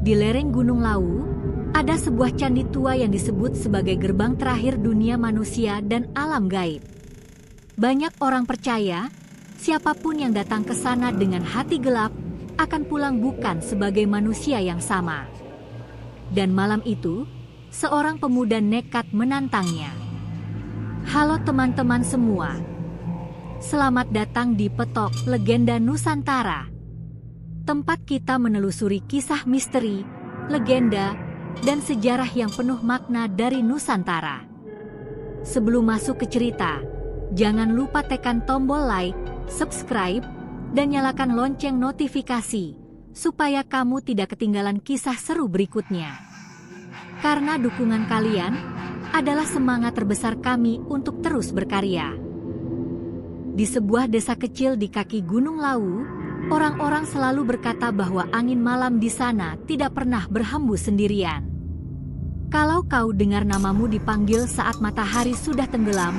Di lereng Gunung Lawu, ada sebuah candi tua yang disebut sebagai gerbang terakhir dunia manusia dan alam gaib. Banyak orang percaya, siapapun yang datang ke sana dengan hati gelap akan pulang bukan sebagai manusia yang sama. Dan malam itu, seorang pemuda nekat menantangnya. Halo teman-teman semua. Selamat datang di Petok Legenda Nusantara. Tempat kita menelusuri kisah misteri, legenda, dan sejarah yang penuh makna dari Nusantara. Sebelum masuk ke cerita, jangan lupa tekan tombol like, subscribe, dan nyalakan lonceng notifikasi, supaya kamu tidak ketinggalan kisah seru berikutnya. Karena dukungan kalian adalah semangat terbesar kami untuk terus berkarya. Di sebuah desa kecil di kaki Gunung Lawu, orang-orang selalu berkata bahwa angin malam di sana tidak pernah berhembus sendirian. Kalau kau dengar namamu dipanggil saat matahari sudah tenggelam,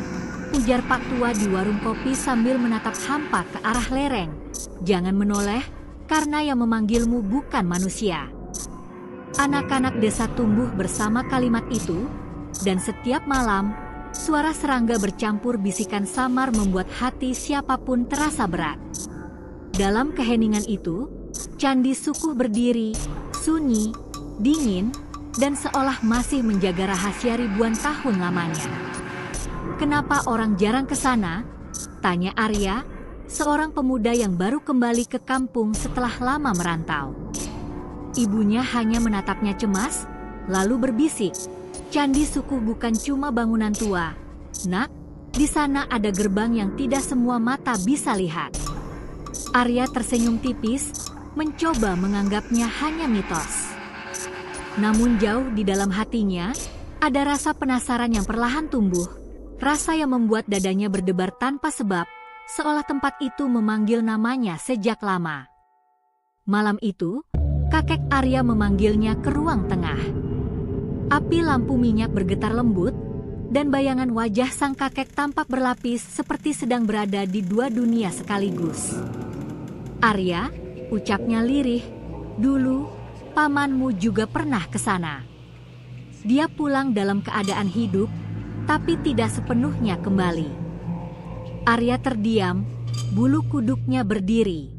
ujar Pak Tua di warung kopi sambil menatap hampa ke arah lereng, jangan menoleh, karena yang memanggilmu bukan manusia. Anak-anak desa tumbuh bersama kalimat itu, dan setiap malam, suara serangga bercampur bisikan samar membuat hati siapapun terasa berat. Dalam keheningan itu, Candi Sukuh berdiri, sunyi, dingin, dan seolah masih menjaga rahasia ribuan tahun lamanya. Kenapa orang jarang ke sana? Tanya Arya, seorang pemuda yang baru kembali ke kampung setelah lama merantau. Ibunya hanya menatapnya cemas, lalu berbisik, Candi Sukuh bukan cuma bangunan tua. Nak, di sana ada gerbang yang tidak semua mata bisa lihat. Arya tersenyum tipis, mencoba menganggapnya hanya mitos. Namun jauh di dalam hatinya, ada rasa penasaran yang perlahan tumbuh, rasa yang membuat dadanya berdebar tanpa sebab, seolah tempat itu memanggil namanya sejak lama. Malam itu, kakek Arya memanggilnya ke ruang tengah. Api lampu minyak bergetar lembut, dan bayangan wajah sang kakek tampak berlapis seperti sedang berada di dua dunia sekaligus. Arya, ucapnya lirih, dulu, pamanmu juga pernah ke sana. Dia pulang dalam keadaan hidup, tapi tidak sepenuhnya kembali. Arya terdiam, bulu kuduknya berdiri.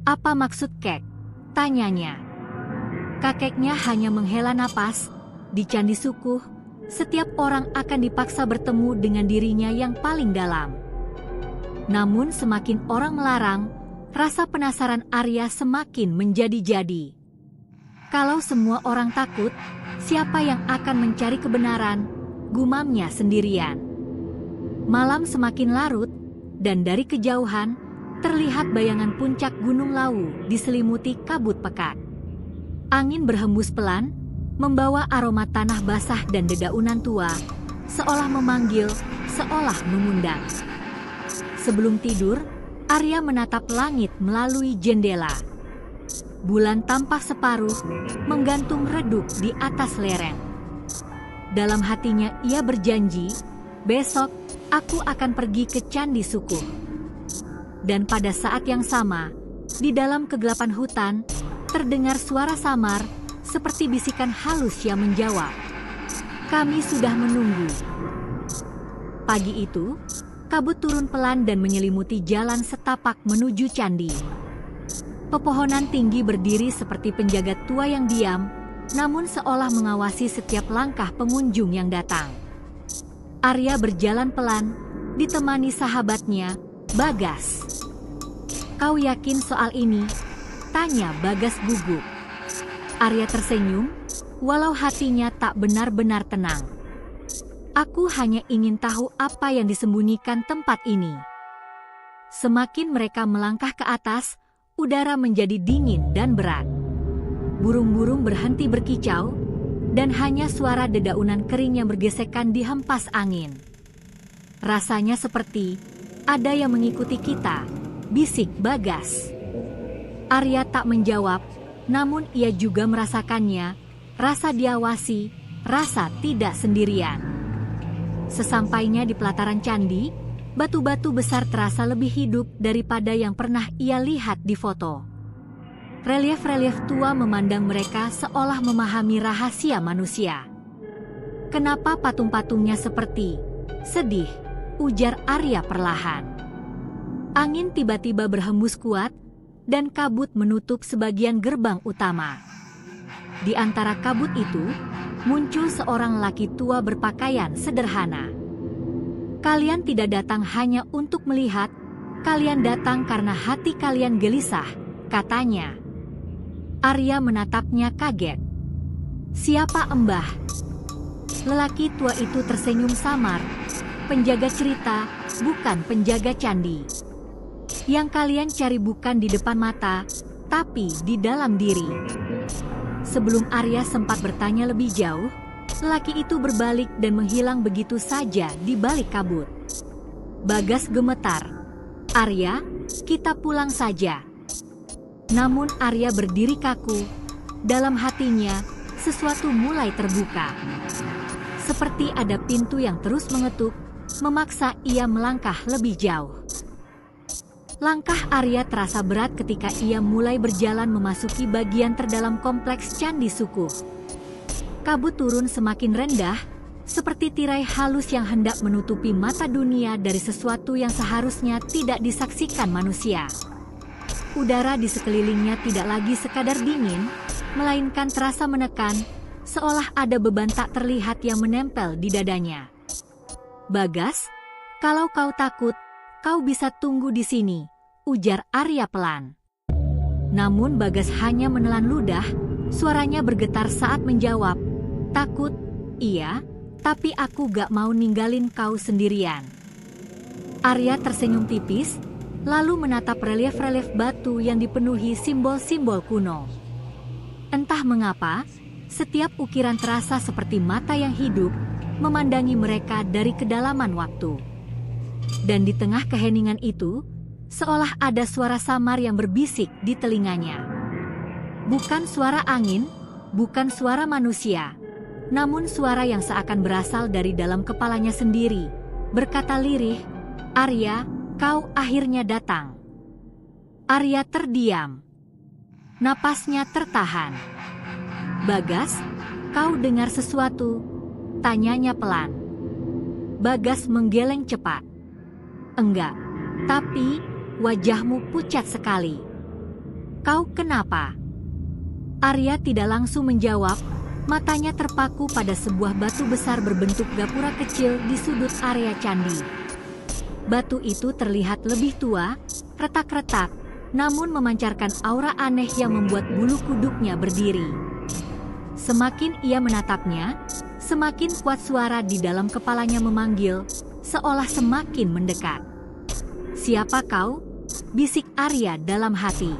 Apa maksud kek? Tanyanya. Kakeknya hanya menghela napas. Di Candi Sukuh, setiap orang akan dipaksa bertemu dengan dirinya yang paling dalam. Namun semakin orang melarang, rasa penasaran Arya semakin menjadi-jadi. Kalau semua orang takut, siapa yang akan mencari kebenaran? Gumamnya sendirian. Malam semakin larut, dan dari kejauhan, terlihat bayangan puncak Gunung Lawu diselimuti kabut pekat. Angin berhembus pelan, membawa aroma tanah basah dan dedaunan tua, seolah memanggil, seolah mengundang. Sebelum tidur, Arya menatap langit melalui jendela. Bulan tampak separuh, menggantung redup di atas lereng. Dalam hatinya ia berjanji, besok aku akan pergi ke Candi Sukuh. Dan pada saat yang sama, di dalam kegelapan hutan, terdengar suara samar, seperti bisikan halus yang menjawab, "Kami sudah menunggu." Pagi itu, kabut turun pelan dan menyelimuti jalan setapak menuju candi. Pepohonan tinggi berdiri seperti penjaga tua yang diam, namun seolah mengawasi setiap langkah pengunjung yang datang. Arya berjalan pelan, ditemani sahabatnya, Bagas. "Kau yakin soal ini?" tanya Bagas gugup. Arya tersenyum, walau hatinya tak benar-benar tenang. "Aku hanya ingin tahu apa yang disembunyikan tempat ini." Semakin mereka melangkah ke atas, udara menjadi dingin dan berat. Burung-burung berhenti berkicau, dan hanya suara dedaunan kering yang bergesekan dihempas angin. "Rasanya seperti ada yang mengikuti kita," bisik Bagas. Arya tak menjawab, namun ia juga merasakannya, rasa diawasi, rasa tidak sendirian. Sesampainya di pelataran candi, batu-batu besar terasa lebih hidup daripada yang pernah ia lihat di foto. Relief-relief tua memandang mereka seolah memahami rahasia manusia. "Kenapa patung-patungnya seperti sedih?" ujar Arya perlahan. Angin tiba-tiba berhembus kuat, dan kabut menutup sebagian gerbang utama. Di antara kabut itu, muncul seorang laki tua berpakaian sederhana. "Kalian tidak datang hanya untuk melihat, kalian datang karena hati kalian gelisah," katanya. Arya menatapnya kaget. "Siapa Embah?" Lelaki tua itu tersenyum samar. "Penjaga cerita, bukan penjaga candi. Yang kalian cari bukan di depan mata, tapi di dalam diri." Sebelum Arya sempat bertanya lebih jauh, lelaki itu berbalik dan menghilang begitu saja di balik kabut. Bagas gemetar. "Arya, kita pulang saja." Namun Arya berdiri kaku. Dalam hatinya, sesuatu mulai terbuka. Seperti ada pintu yang terus mengetuk, memaksa ia melangkah lebih jauh. Langkah Arya terasa berat ketika ia mulai berjalan memasuki bagian terdalam kompleks Candi Sukuh. Kabut turun semakin rendah, seperti tirai halus yang hendak menutupi mata dunia dari sesuatu yang seharusnya tidak disaksikan manusia. Udara di sekelilingnya tidak lagi sekadar dingin, melainkan terasa menekan, seolah ada beban tak terlihat yang menempel di dadanya. "Bagas, kalau kau takut, kau bisa tunggu di sini," ujar Arya pelan. Namun Bagas hanya menelan ludah, suaranya bergetar saat menjawab, "Takut, iya, tapi aku gak mau ninggalin kau sendirian." Arya tersenyum tipis, lalu menatap relief-relief batu yang dipenuhi simbol-simbol kuno. Entah mengapa, setiap ukiran terasa seperti mata yang hidup, memandangi mereka dari kedalaman waktu. Dan di tengah keheningan itu, seolah ada suara samar yang berbisik di telinganya. Bukan suara angin, bukan suara manusia, namun suara yang seakan berasal dari dalam kepalanya sendiri, berkata lirih, "Arya, kau akhirnya datang." Arya terdiam. Napasnya tertahan. "Bagas, kau dengar sesuatu?" tanyanya pelan. Bagas menggeleng cepat. "Enggak, tapi wajahmu pucat sekali. Kau kenapa?" Arya tidak langsung menjawab, matanya terpaku pada sebuah batu besar berbentuk gapura kecil di sudut area candi. Batu itu terlihat lebih tua, retak-retak, namun memancarkan aura aneh yang membuat bulu kuduknya berdiri. Semakin ia menatapnya, semakin kuat suara di dalam kepalanya memanggil, seolah semakin mendekat. "Siapa kau?" bisik Arya dalam hati.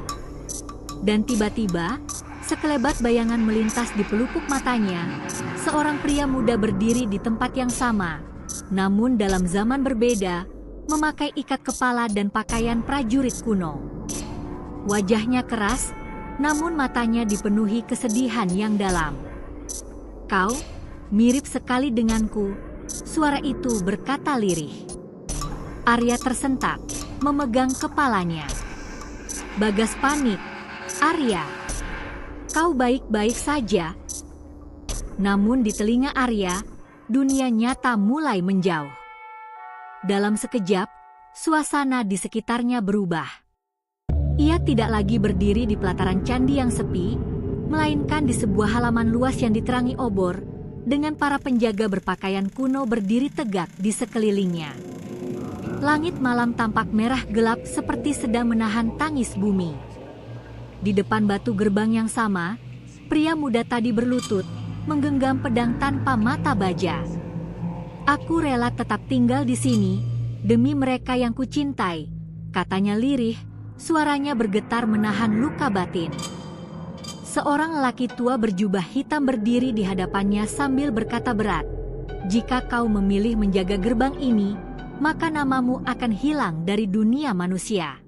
Dan tiba-tiba, sekelebat bayangan melintas di pelupuk matanya. Seorang pria muda berdiri di tempat yang sama, namun dalam zaman berbeda, memakai ikat kepala dan pakaian prajurit kuno. Wajahnya keras, namun matanya dipenuhi kesedihan yang dalam. "Kau mirip sekali denganku," suara itu berkata lirih. Arya tersentak, memegang kepalanya. Bagas panik. "Arya, kau baik-baik saja?" Namun di telinga Arya, dunia nyata mulai menjauh. Dalam sekejap, suasana di sekitarnya berubah. Ia tidak lagi berdiri di pelataran candi yang sepi, melainkan di sebuah halaman luas yang diterangi obor, dengan para penjaga berpakaian kuno berdiri tegak di sekelilingnya. Langit malam tampak merah gelap seperti sedang menahan tangis bumi. Di depan batu gerbang yang sama, pria muda tadi berlutut, menggenggam pedang tanpa mata baja. "Aku rela tetap tinggal di sini, demi mereka yang kucintai," katanya lirih, suaranya bergetar menahan luka batin. Seorang lelaki tua berjubah hitam berdiri di hadapannya sambil berkata berat, "Jika kau memilih menjaga gerbang ini, maka namamu akan hilang dari dunia manusia.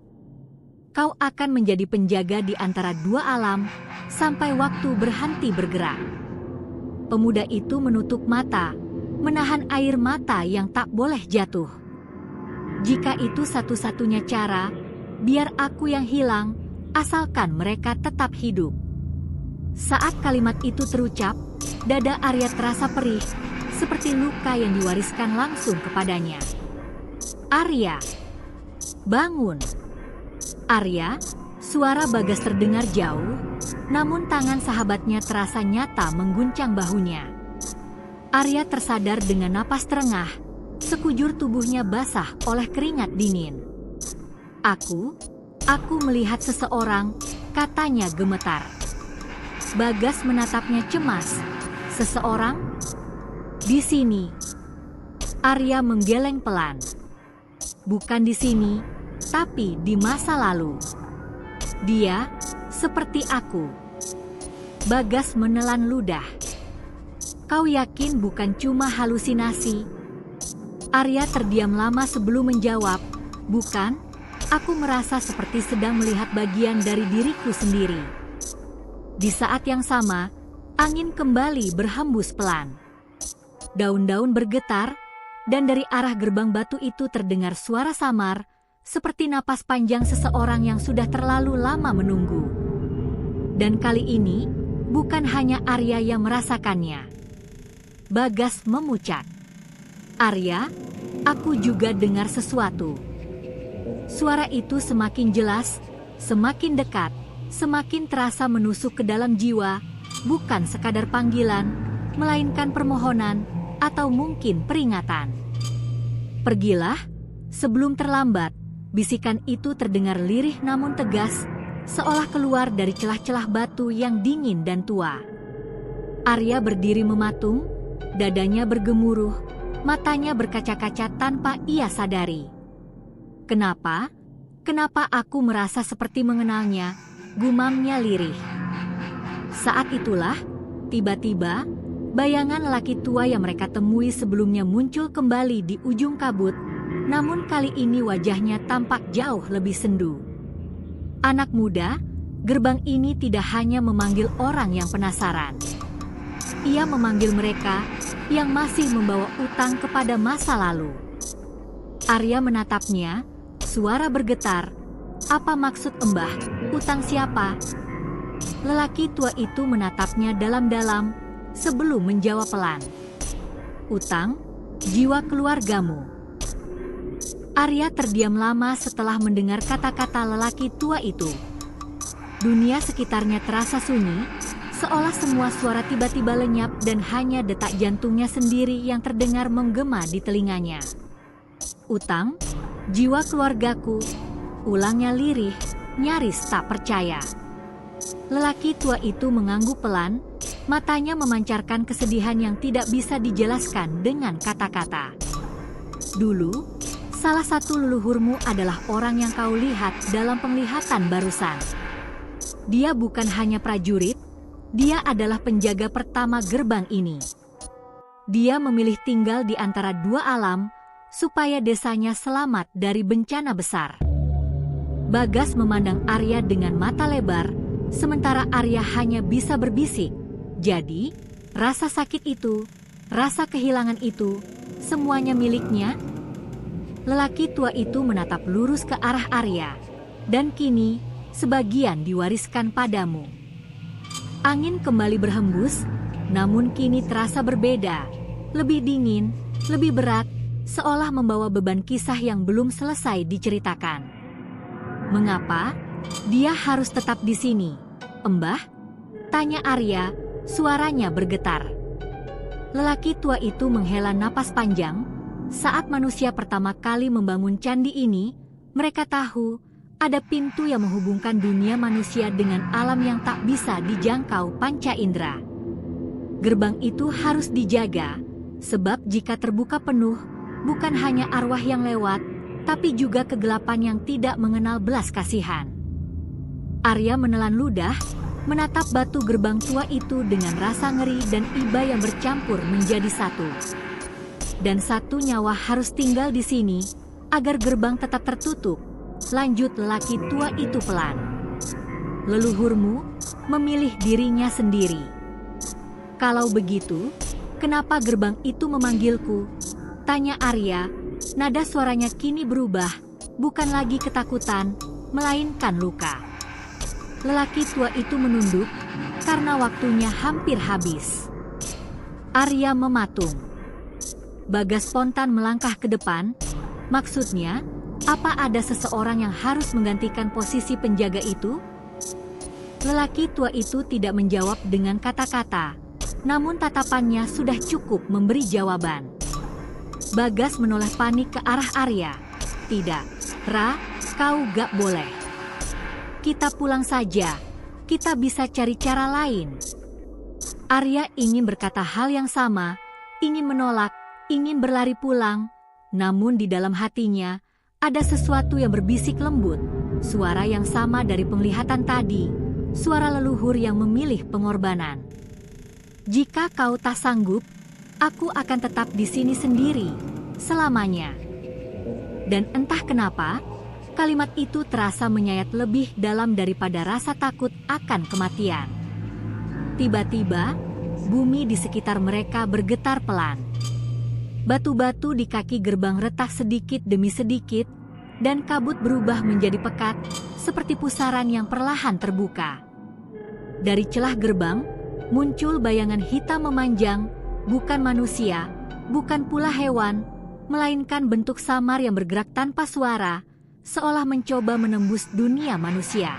Kau akan menjadi penjaga di antara dua alam, sampai waktu berhenti bergerak." Pemuda itu menutup mata, menahan air mata yang tak boleh jatuh. "Jika itu satu-satunya cara, biar aku yang hilang," asalkan mereka tetap hidup. Saat kalimat itu terucap, dada Arya terasa perih, seperti luka yang diwariskan langsung kepadanya. "Arya, bangun!" "Arya!" Suara Bagas terdengar jauh, namun tangan sahabatnya terasa nyata mengguncang bahunya. Arya tersadar dengan napas terengah, sekujur tubuhnya basah oleh keringat dingin. Aku melihat seseorang," katanya gemetar. Bagas menatapnya cemas. "Seseorang? Di sini." Arya menggeleng pelan. "Bukan di sini, tapi di masa lalu. Dia seperti aku." Bagas menelan ludah. "Kau yakin bukan cuma halusinasi?" Arya terdiam lama sebelum menjawab, "Bukan, aku merasa seperti sedang melihat bagian dari diriku sendiri." Di saat yang sama, angin kembali berhembus pelan. Daun-daun bergetar, dan dari arah gerbang batu itu terdengar suara samar, seperti napas panjang seseorang yang sudah terlalu lama menunggu. Dan kali ini, bukan hanya Arya yang merasakannya. Bagas memucat. "Arya, aku juga dengar sesuatu." Suara itu semakin jelas, semakin dekat, semakin terasa menusuk ke dalam jiwa, bukan sekadar panggilan, melainkan permohonan, atau mungkin peringatan. "Pergilah, sebelum terlambat." Bisikan itu terdengar lirih namun tegas, seolah keluar dari celah-celah batu yang dingin dan tua. Arya berdiri mematung, dadanya bergemuruh, matanya berkaca-kaca tanpa ia sadari. "Kenapa? Kenapa aku merasa seperti mengenalnya?" gumamnya lirih. Saat itulah, tiba-tiba, bayangan lelaki tua yang mereka temui sebelumnya muncul kembali di ujung kabut, namun kali ini wajahnya tampak jauh lebih sendu. "Anak muda, gerbang ini tidak hanya memanggil orang yang penasaran. Ia memanggil mereka yang masih membawa utang kepada masa lalu." Arya menatapnya, suara bergetar. "Apa maksud Embah? Utang siapa?" Lelaki tua itu menatapnya dalam-dalam sebelum menjawab pelan. "Utang jiwa keluargamu." Arya terdiam lama setelah mendengar kata-kata lelaki tua itu. Dunia sekitarnya terasa sunyi, seolah semua suara tiba-tiba lenyap dan hanya detak jantungnya sendiri yang terdengar menggema di telinganya. "Utang, jiwa keluargaku," ulangnya lirih, nyaris tak percaya. Lelaki tua itu mengangguk pelan, matanya memancarkan kesedihan yang tidak bisa dijelaskan dengan kata-kata. "Dulu, salah satu leluhurmu adalah orang yang kau lihat dalam penglihatan barusan. Dia bukan hanya prajurit, dia adalah penjaga pertama gerbang ini. Dia memilih tinggal di antara dua alam, supaya desanya selamat dari bencana besar." Bagas memandang Arya dengan mata lebar, sementara Arya hanya bisa berbisik. "Jadi, rasa sakit itu, rasa kehilangan itu, semuanya miliknya?" Lelaki tua itu menatap lurus ke arah Arya. "Dan kini, sebagian diwariskan padamu." Angin kembali berhembus, namun kini terasa berbeda. Lebih dingin, lebih berat, seolah membawa beban kisah yang belum selesai diceritakan. "Mengapa dia harus tetap di sini, Embah?" tanya Arya, suaranya bergetar. Lelaki tua itu menghela napas panjang. Saat manusia pertama kali membangun candi ini, mereka tahu ada pintu yang menghubungkan dunia manusia dengan alam yang tak bisa dijangkau panca indera. Gerbang itu harus dijaga, sebab jika terbuka penuh, bukan hanya arwah yang lewat, tapi juga kegelapan yang tidak mengenal belas kasihan. Arya menelan ludah, menatap batu gerbang tua itu dengan rasa ngeri dan iba yang bercampur menjadi satu. "Dan satu nyawa harus tinggal di sini, agar gerbang tetap tertutup," lanjut lelaki tua itu pelan. "Leluhurmu memilih dirinya sendiri. Kalau begitu, kenapa gerbang itu memanggilku?" tanya Arya, nada suaranya kini berubah, bukan lagi ketakutan, melainkan luka. Lelaki tua itu menunduk karena waktunya hampir habis. Arya mematung. Bagas spontan melangkah ke depan. Maksudnya, apa ada seseorang yang harus menggantikan posisi penjaga itu? Lelaki tua itu tidak menjawab dengan kata-kata, namun tatapannya sudah cukup memberi jawaban. Bagas menoleh panik ke arah Arya. Tidak, Ra, kau gak boleh. Kita pulang saja, kita bisa cari cara lain. Arya ingin berkata hal yang sama, ingin menolak, ingin berlari pulang, namun di dalam hatinya ada sesuatu yang berbisik lembut, suara yang sama dari penglihatan tadi, suara leluhur yang memilih pengorbanan. Jika kau tak sanggup, aku akan tetap di sini sendiri, selamanya. Dan entah kenapa, kalimat itu terasa menyayat lebih dalam daripada rasa takut akan kematian. Tiba-tiba, bumi di sekitar mereka bergetar pelan. Batu-batu di kaki gerbang retak sedikit demi sedikit, dan kabut berubah menjadi pekat, seperti pusaran yang perlahan terbuka. Dari celah gerbang, muncul bayangan hitam memanjang, bukan manusia, bukan pula hewan, melainkan bentuk samar yang bergerak tanpa suara, seolah mencoba menembus dunia manusia.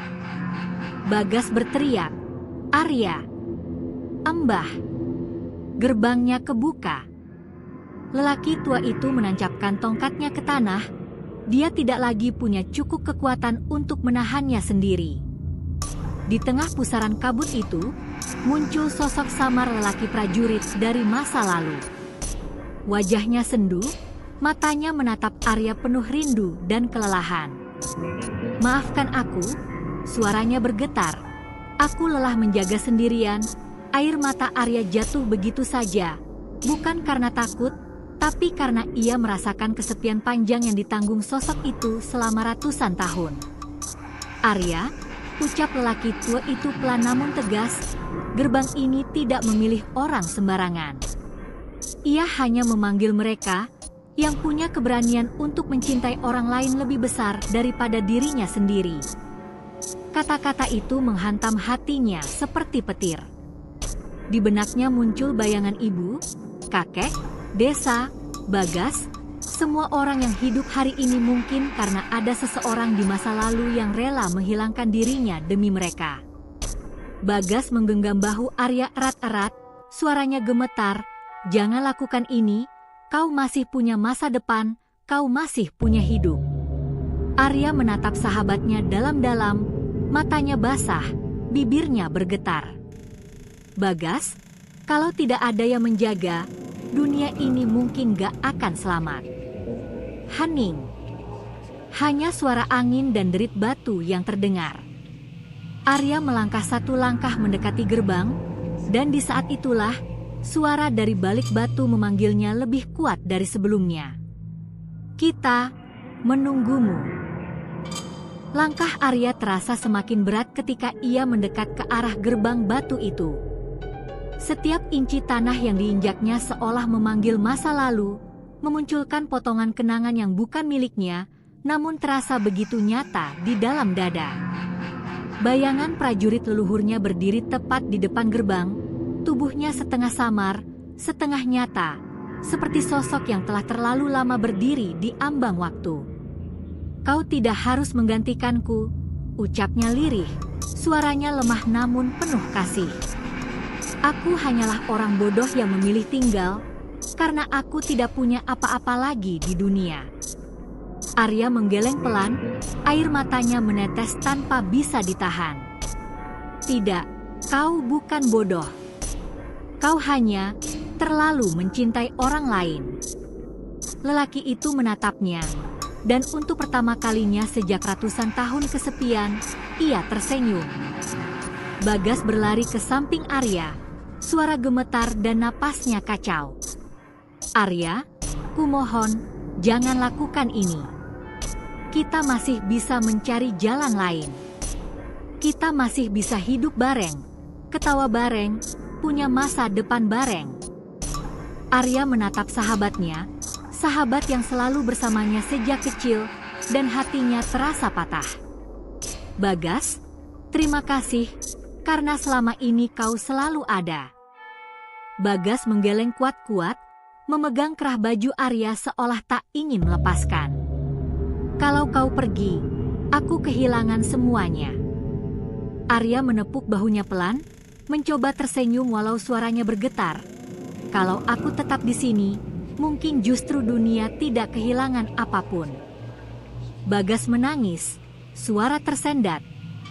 Bagas berteriak, "Arya! Embah!" Gerbangnya kebuka. Lelaki tua itu menancapkan tongkatnya ke tanah. Dia tidak lagi punya cukup kekuatan untuk menahannya sendiri. Di tengah pusaran kabut itu, muncul sosok samar lelaki prajurit dari masa lalu. Wajahnya sendu, matanya menatap Arya penuh rindu dan kelelahan. "Maafkan aku," suaranya bergetar. "Aku lelah menjaga sendirian." Air mata Arya jatuh begitu saja, bukan karena takut, tapi karena ia merasakan kesepian panjang yang ditanggung sosok itu selama ratusan tahun. "Arya," ucap lelaki tua itu pelan namun tegas, "gerbang ini tidak memilih orang sembarangan. Ia hanya memanggil mereka yang punya keberanian untuk mencintai orang lain lebih besar daripada dirinya sendiri." Kata-kata itu menghantam hatinya seperti petir. Di benaknya muncul bayangan ibu, kakek, desa, Bagas, semua orang yang hidup hari ini mungkin karena ada seseorang di masa lalu yang rela menghilangkan dirinya demi mereka. Bagas menggenggam bahu Arya erat-erat, suaranya gemetar, "Jangan lakukan ini, kau masih punya masa depan, kau masih punya hidup." Arya menatap sahabatnya dalam-dalam, matanya basah, bibirnya bergetar. "Bagas, kalau tidak ada yang menjaga, dunia ini mungkin gak akan selamat." Hening. Hanya suara angin dan derit batu yang terdengar. Arya melangkah satu langkah mendekati gerbang, dan di saat itulah, suara dari balik batu memanggilnya lebih kuat dari sebelumnya. "Kita menunggumu." Langkah Arya terasa semakin berat ketika ia mendekat ke arah gerbang batu itu. Setiap inci tanah yang diinjaknya seolah memanggil masa lalu, memunculkan potongan kenangan yang bukan miliknya, namun terasa begitu nyata di dalam dada. Bayangan prajurit leluhurnya berdiri tepat di depan gerbang, tubuhnya setengah samar, setengah nyata, seperti sosok yang telah terlalu lama berdiri di ambang waktu. "Kau tidak harus menggantikanku," ucapnya lirih, suaranya lemah namun penuh kasih. "Aku hanyalah orang bodoh yang memilih tinggal, karena aku tidak punya apa-apa lagi di dunia." Arya menggeleng pelan, air matanya menetes tanpa bisa ditahan. "Tidak, kau bukan bodoh. Kau hanya terlalu mencintai orang lain." Lelaki itu menatapnya, dan untuk pertama kalinya sejak ratusan tahun kesepian, ia tersenyum. Bagas berlari ke samping Arya. Suara gemetar dan napasnya kacau. "Arya, kumohon, jangan lakukan ini. Kita masih bisa mencari jalan lain. Kita masih bisa hidup bareng, ketawa bareng, punya masa depan bareng." Arya menatap sahabatnya, sahabat yang selalu bersamanya sejak kecil, dan hatinya terasa patah. "Bagas, Terima kasih, karena selama ini kau selalu ada. Bagas menggeleng kuat-kuat, memegang kerah baju Arya seolah tak ingin melepaskan. Kalau kau pergi, aku kehilangan semuanya. Arya menepuk bahunya pelan, mencoba tersenyum walau suaranya bergetar. Kalau aku tetap di sini, mungkin justru dunia tidak kehilangan apapun. Bagas menangis, suara tersendat.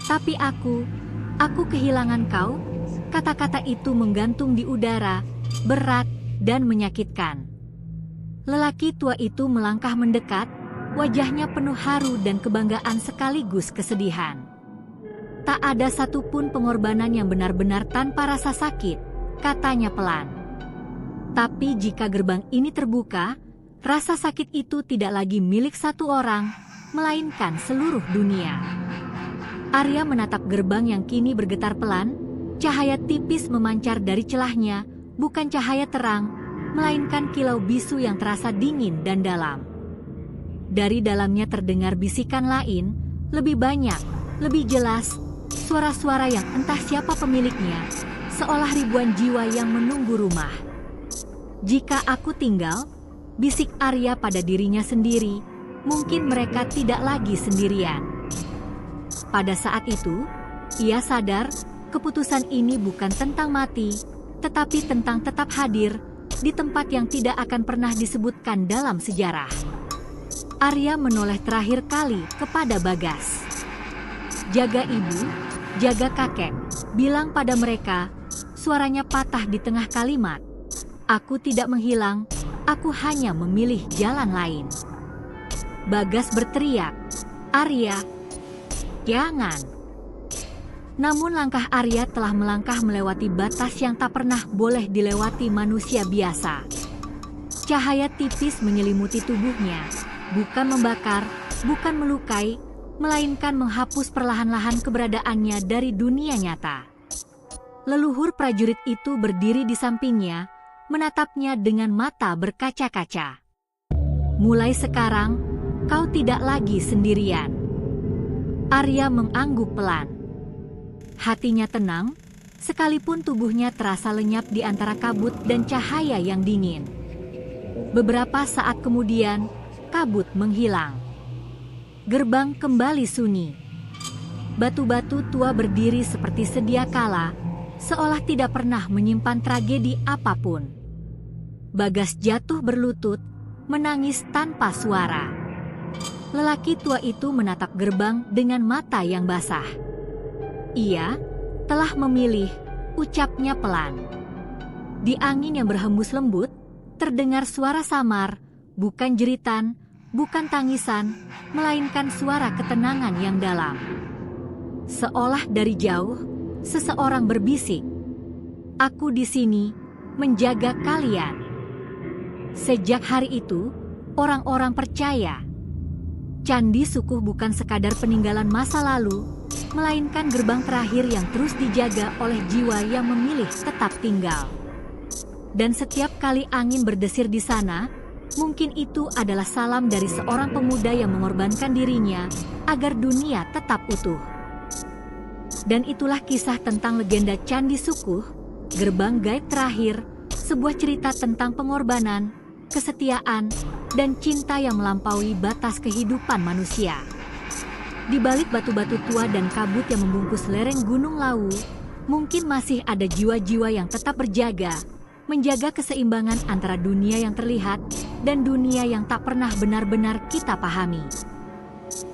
Tapi aku kehilangan kau. Kata-kata itu menggantung di udara, berat dan menyakitkan. Lelaki tua itu melangkah mendekat, wajahnya penuh haru dan kebanggaan sekaligus kesedihan. Tak ada satupun pengorbanan yang benar-benar tanpa rasa sakit, katanya pelan. Tapi jika gerbang ini terbuka, rasa sakit itu tidak lagi milik satu orang, melainkan seluruh dunia. Arya menatap gerbang yang kini bergetar pelan, cahaya tipis memancar dari celahnya, bukan cahaya terang, melainkan kilau bisu yang terasa dingin dan dalam. Dari dalamnya terdengar bisikan lain, lebih banyak, lebih jelas, suara-suara yang entah siapa pemiliknya, seolah ribuan jiwa yang menunggu rumah. Jika aku tinggal, bisik Arya pada dirinya sendiri, mungkin mereka tidak lagi sendirian. Pada saat itu, ia sadar keputusan ini bukan tentang mati, tetapi tentang tetap hadir di tempat yang tidak akan pernah disebutkan dalam sejarah. Arya menoleh terakhir kali kepada Bagas. Jaga ibu, jaga kakek, bilang pada mereka, suaranya patah di tengah kalimat. Aku tidak menghilang, aku hanya memilih jalan lain. Bagas berteriak, Arya, jangan. Namun langkah Arya telah melangkah melewati batas yang tak pernah boleh dilewati manusia biasa. Cahaya tipis menyelimuti tubuhnya, bukan membakar, bukan melukai, melainkan menghapus perlahan-lahan keberadaannya dari dunia nyata. Leluhur prajurit itu berdiri di sampingnya, menatapnya dengan mata berkaca-kaca. Mulai sekarang, kau tidak lagi sendirian. Arya mengangguk pelan. Hatinya tenang, sekalipun tubuhnya terasa lenyap di antara kabut dan cahaya yang dingin. Beberapa saat kemudian, kabut menghilang. Gerbang kembali sunyi. Batu-batu tua berdiri seperti sedia kala, seolah tidak pernah menyimpan tragedi apapun. Bagas jatuh berlutut, menangis tanpa suara. Lelaki tua itu menatap gerbang dengan mata yang basah. Ia telah memilih, ucapnya pelan. Di angin yang berhembus lembut, terdengar suara samar, bukan jeritan, bukan tangisan, melainkan suara ketenangan yang dalam. Seolah dari jauh, seseorang berbisik, "Aku di sini, menjaga kalian." Sejak hari itu, orang-orang percaya Candi Sukuh bukan sekadar peninggalan masa lalu, melainkan gerbang terakhir yang terus dijaga oleh jiwa yang memilih tetap tinggal. Dan setiap kali angin berdesir di sana, mungkin itu adalah salam dari seorang pemuda yang mengorbankan dirinya agar dunia tetap utuh. Dan itulah kisah tentang legenda Candi Sukuh, gerbang gaib terakhir, sebuah cerita tentang pengorbanan, kesetiaan, dan cinta yang melampaui batas kehidupan manusia. Di balik batu-batu tua dan kabut yang membungkus lereng Gunung Lawu, mungkin masih ada jiwa-jiwa yang tetap berjaga, menjaga keseimbangan antara dunia yang terlihat dan dunia yang tak pernah benar-benar kita pahami.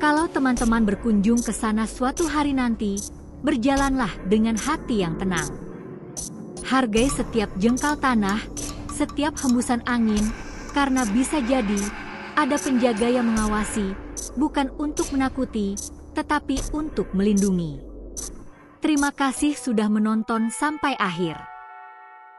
Kalau teman-teman berkunjung ke sana suatu hari nanti, berjalanlah dengan hati yang tenang. Hargai setiap jengkal tanah, setiap hembusan angin, karena bisa jadi ada penjaga yang mengawasi, bukan untuk menakuti, tetapi untuk melindungi. Terima kasih sudah menonton sampai akhir.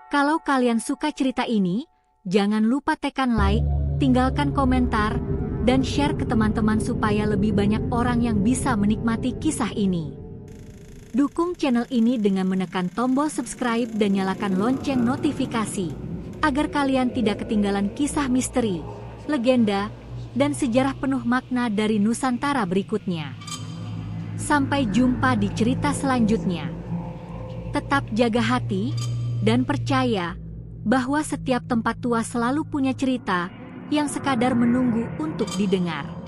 Kalau kalian suka cerita ini, jangan lupa tekan like, tinggalkan komentar, dan share ke teman-teman supaya lebih banyak orang yang bisa menikmati kisah ini. Dukung channel ini dengan menekan tombol subscribe dan nyalakan lonceng notifikasi, agar kalian tidak ketinggalan kisah misteri, legenda, dan sejarah penuh makna dari Nusantara berikutnya. Sampai jumpa di cerita selanjutnya. Tetap jaga hati dan percaya bahwa setiap tempat tua selalu punya cerita yang sekadar menunggu untuk didengar.